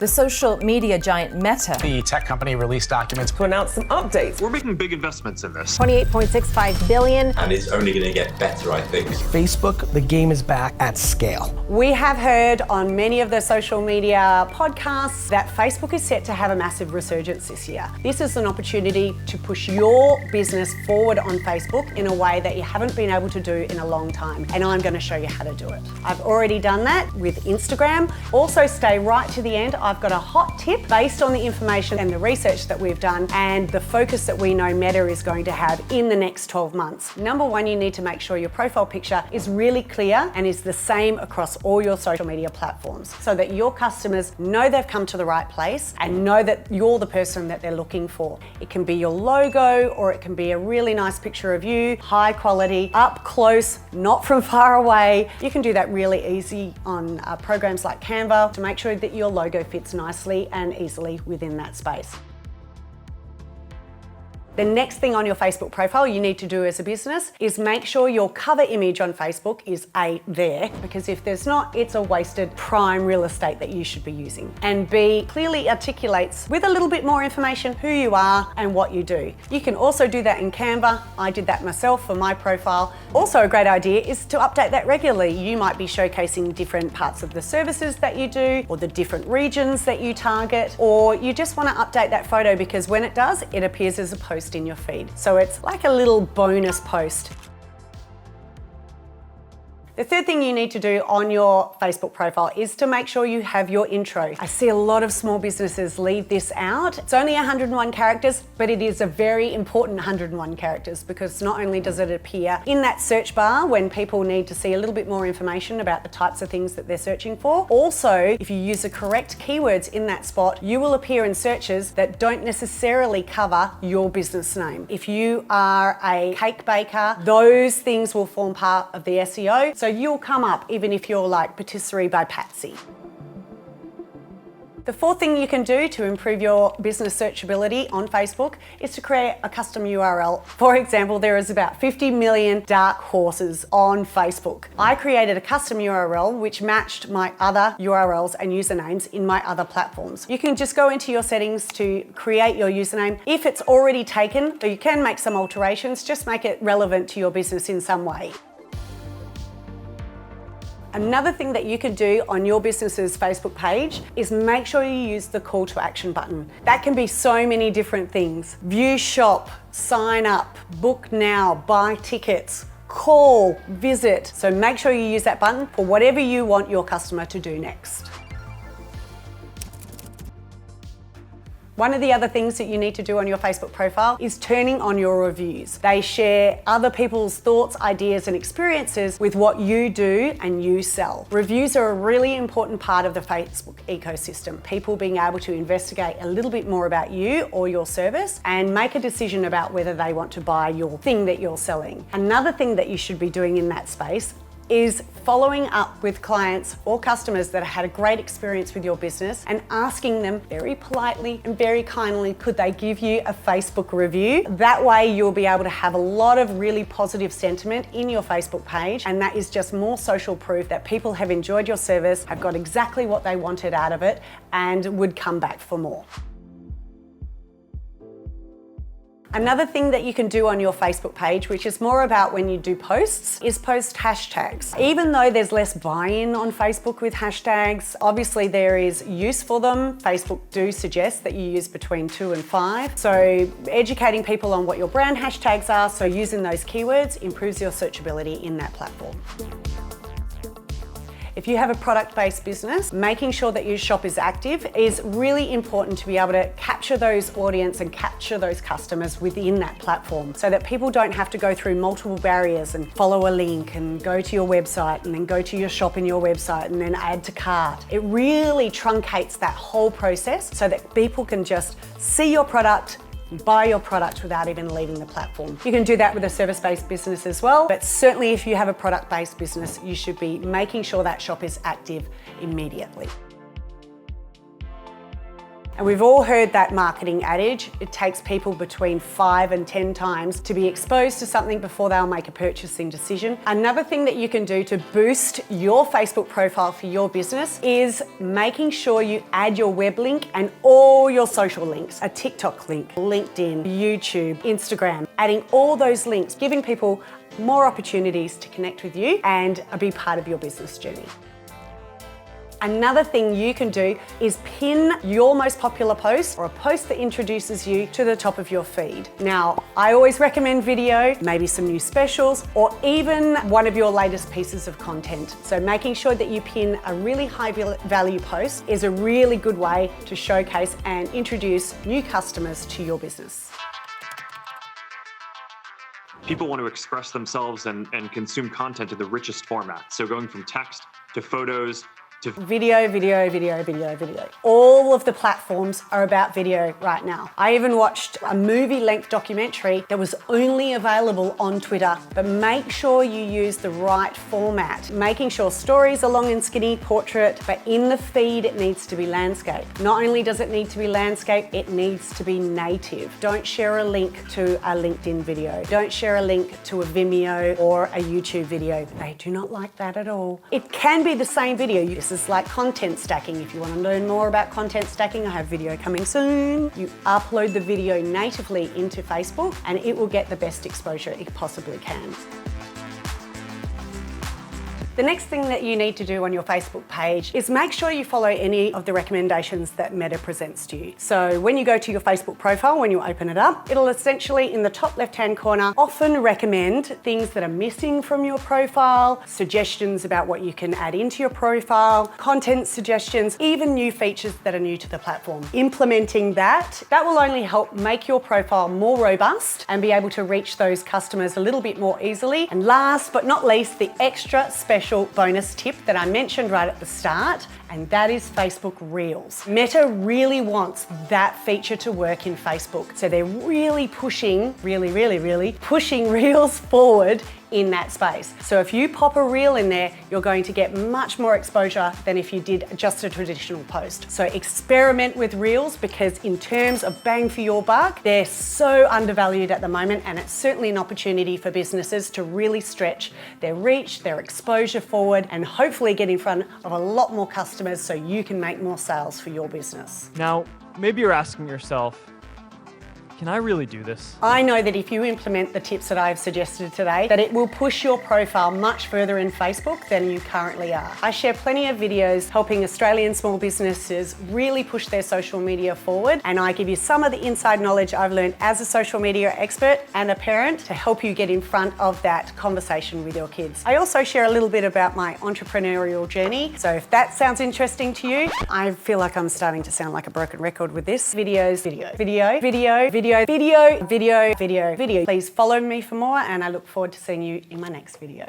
The social media giant Meta. The tech company released documents to announce some updates. We're making big investments in this. $28.65 billion. And it's only going to get better, I think. Facebook, the game is back at scale. We have heard on many of the social media podcasts that Facebook is set to have a massive resurgence this year. This is an opportunity to push your business forward on Facebook in a way that you haven't been able to do in a long time. And I'm going to show you how to do it. I've already done that with Instagram. Also stay right to the end. I've got a hot tip based on the information and the research that we've done and the focus that we know Meta is going to have in the next 12 months. Number one, you need to make sure your profile picture is really clear and is the same across all your social media platforms so that your customers know they've come to the right place and know that you're the person that they're looking for. It can be your logo or it can be a really nice picture of you, high quality, up close, not from far away. You can do that really easy on programs like Canva to make sure that your logo fits nicely and easily within that space. The next thing on your Facebook profile you need to do as a business is make sure your cover image on Facebook is there, because if there's not, it's a wasted prime real estate that you should be using. And B, clearly articulates with a little bit more information who you are and what you do. You can also do that in Canva. I did that myself for my profile. Also a great idea is to update that regularly. You might be showcasing different parts of the services that you do or the different regions that you target, or you just want to update that photo because when it does, it appears as a post in your feed. So it's like a little bonus post. The third thing you need to do on your Facebook profile is to make sure you have your intro. I see a lot of small businesses leave this out. It's only 101 characters, but it is a very important 101 characters because not only does it appear in that search bar when people need to see a little bit more information about the types of things that they're searching for. Also, if you use the correct keywords in that spot, you will appear in searches that don't necessarily cover your business name. If you are a cake baker, those things will form part of the SEO. So you'll come up even if you're like Patisserie by Patsy. The fourth thing you can do to improve your business searchability on Facebook is to create a custom URL. For example, there is about 50 million dark horses on Facebook. I created a custom URL which matched my other URLs and usernames in my other platforms. You can just go into your settings to create your username. If it's already taken, you can make some alterations, just make it relevant to your business in some way. Another thing that you could do on your business's Facebook page is make sure you use the call to action button. That can be so many different things. View shop, sign up, book now, buy tickets, call, visit. So make sure you use that button for whatever you want your customer to do next. One of the other things that you need to do on your Facebook profile is turning on your reviews. They share other people's thoughts, ideas, and experiences with what you do and you sell. Reviews are a really important part of the Facebook ecosystem. People being able to investigate a little bit more about you or your service and make a decision about whether they want to buy your thing that you're selling. Another thing that you should be doing in that space is following up with clients or customers that had a great experience with your business and asking them very politely and very kindly, could they give you a Facebook review? That way you'll be able to have a lot of really positive sentiment in your Facebook page, and that is just more social proof that people have enjoyed your service, have got exactly what they wanted out of it, and would come back for more. Another thing that you can do on your Facebook page, which is more about when you do posts, is post hashtags. Even though there's less buy-in on Facebook with hashtags, obviously there is use for them. Facebook do suggest that you use between 2 and 5. So educating people on what your brand hashtags are, so using those keywords improves your searchability in that platform. If you have a product-based business, making sure that your shop is active is really important to be able to capture those audience and capture those customers within that platform so that people don't have to go through multiple barriers and follow a link and go to your website and then go to your shop in your website and then add to cart. It really truncates that whole process so that people can just see your product, buy your product without even leaving the platform. You can do that with a service-based business as well, but certainly if you have a product-based business, you should be making sure that shop is active immediately. And we've all heard that marketing adage, it takes people between 5 and 10 times to be exposed to something before they'll make a purchasing decision. Another thing that you can do to boost your Facebook profile for your business is making sure you add your web link and all your social links, a TikTok link, LinkedIn, YouTube, Instagram, adding all those links, giving people more opportunities to connect with you and be part of your business journey. Another thing you can do is pin your most popular post or a post that introduces you to the top of your feed. Now, I always recommend video, maybe some new specials, or even one of your latest pieces of content. So making sure that you pin a really high value post is a really good way to showcase and introduce new customers to your business. People want to express themselves and consume content in the richest format. So going from text to photos, to video. All of the platforms are about video right now. I even watched a movie-length documentary that was only available on Twitter, but make sure you use the right format. Making sure stories are long and skinny, portrait, but in the feed it needs to be landscape. Not only does it need to be landscape, it needs to be native. Don't share a link to a LinkedIn video. Don't share a link to a Vimeo or a YouTube video. They do not like that at all. It can be the same video. This is like content stacking. If you want to learn more about content stacking, I have video coming soon. You upload the video natively into Facebook and it will get the best exposure it possibly can. The next thing that you need to do on your Facebook page is make sure you follow any of the recommendations that Meta presents to you. So when you go to your Facebook profile, when you open it up, it'll essentially in the top left-hand corner often recommend things that are missing from your profile, suggestions about what you can add into your profile, content suggestions, even new features that are new to the platform. Implementing that will only help make your profile more robust and be able to reach those customers a little bit more easily. And last but not least, the extra special bonus tip that I mentioned right at the start, and that is Facebook Reels. Meta really wants that feature to work in Facebook. So they're really pushing, really pushing Reels forward in that space. So if you pop a reel in there, you're going to get much more exposure than if you did just a traditional post. So experiment with Reels because in terms of bang for your buck, they're so undervalued at the moment, and it's certainly an opportunity for businesses to really stretch their reach, their exposure forward, and hopefully get in front of a lot more customers so you can make more sales for your business. Now, maybe you're asking yourself, can I really do this? I know that if you implement the tips that I've suggested today, that it will push your profile much further in Facebook than you currently are. I share plenty of videos helping Australian small businesses really push their social media forward, and I give you some of the inside knowledge I've learned as a social media expert and a parent to help you get in front of that conversation with your kids. I also share a little bit about my entrepreneurial journey, so if that sounds interesting to you, I feel like I'm starting to sound like a broken record with this. Video. Please follow me for more, and I look forward to seeing you in my next video.